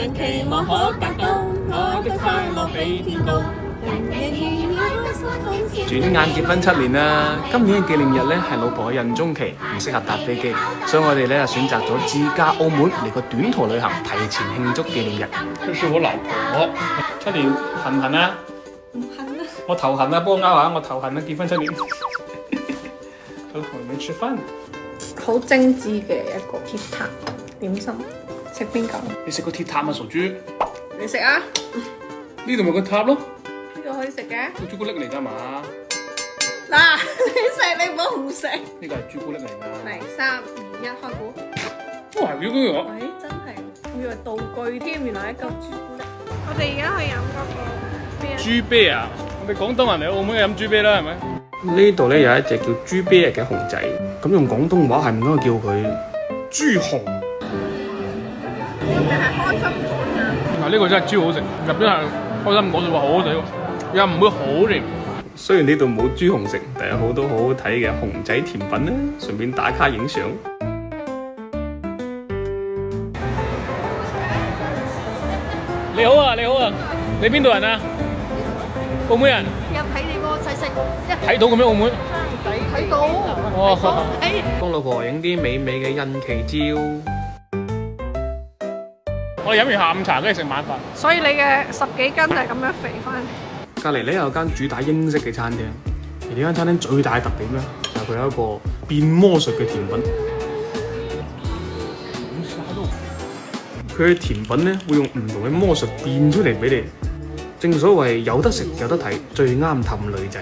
人期望可達到，我的快樂比天高。轉眼結婚7年啦，今年嘅紀念日咧係老婆嘅孕中期，唔適合搭飛機，所以我哋咧就選擇咗自駕澳門嚟個短途旅行，提前慶祝紀念日。這是我老婆，7年痕唔痕啊？唔痕啊！我頭痕啊，幫我勾下，我頭痕啊，結婚7年。佢同你食飯。好精緻嘅一個鐵塔點心，食邊個？你食個鐵塔啊，傻豬！你食啊？呢度咪個塔咯，呢個可以食嘅。個朱古力嚟㗎嘛？嗱，你食你唔好唔食。呢個係朱古力嚟㗎。嚟3、2、1開估。哇！表哥我。喂，真係，我以為道具添，原來一嚿朱古力。我哋而家去飲嗰個咩啊？豬啤啊！我哋廣東人嚟澳門飲豬啤啦，係咪？呢度咧有一隻叫豬啤嘅熊仔，咁用廣東話係唔應該叫佢豬紅。我哋係開心果醬。嗱，呢個真係超好食，入邊係開心果就話好好食，又唔會好甜。雖然呢度冇豬紅食，但有好多好好睇嘅熊仔甜品啦，順便打卡影相。你好啊，你好啊，你邊度人啊？澳門人。入睇你個細食，一睇到嘅咩澳門？睇到。哇！幫老婆影啲美美嘅孕期照。我哋飲完下午茶，跟住食晚飯。所以你嘅10幾斤就係咁樣肥翻。隔離咧有間主打英式嘅餐廳，而呢間餐廳最大嘅特點咧就係佢有一個變魔術嘅甜品。佢嘅甜品咧會用唔同嘅魔術變出嚟俾你。正所謂有得食有得睇，最啱氹女仔。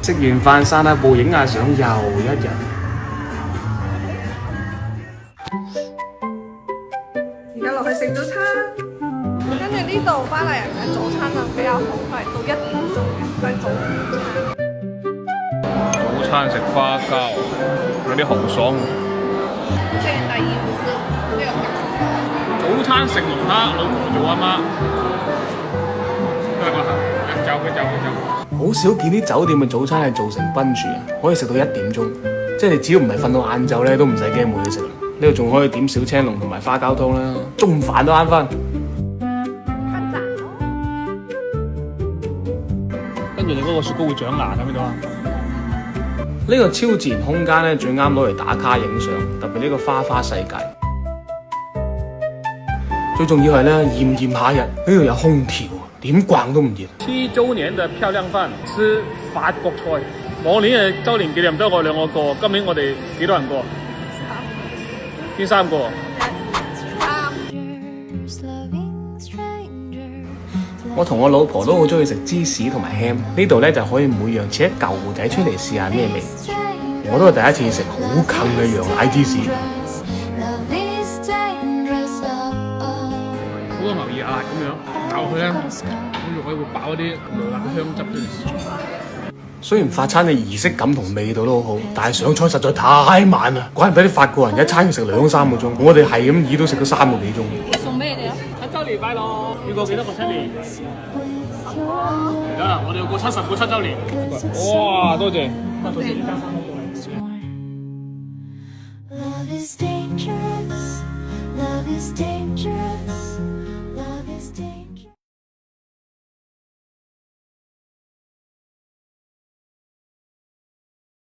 食完飯散下步影下相，又一日。而家落去食早餐，跟住呢度巴黎人嘅早餐就比較好，係到1點鐘嘅，係早餐。早餐食花膠，有啲豪爽。即係第2碗呢個早餐食龍蝦，老婆做阿媽。好少見啲酒店嘅早餐係做成賓廚啊，可以食到1點鐘，即係你只要唔係瞓到晏晝咧，都唔使驚冇嘢食啦。呢度仲可以點小青龍同埋花膠湯啦，中午飯都慳翻。跟住你嗰個雪糕會長牙喺邊度啊？呢個超自然空間咧最啱攞嚟打卡影相，特別呢個花花世界。最重要係咧炎炎夏日，呢度有空調，點逛都唔熱。7週年嘅漂亮飯，吃法國菜。往年嘅週年紀念得我2個過，今年我哋幾多人過？邊3個？我同我老婆都好中意食芝士同埋 ham， 呢度咧就可以每樣切一嚿仔出嚟試下咩味。我都係第一次食好近嘅羊奶芝士。好多牛耳壓咁樣咬落去咧，咁就可以會爆一啲牛辣嘅香汁出嚟。雖然法餐嘅儀式感同味道都好好，但係上菜實在太慢啦，怪唔得啲法國人一餐要食2-3個鐘，我哋係咁以都食咗3個幾鐘。送俾你哋啊！7週年快樂！要過幾多個7年？嚟啦！我哋要過70個7週年。哇！多謝。多謝。Love is dangerous. Love is dangerous.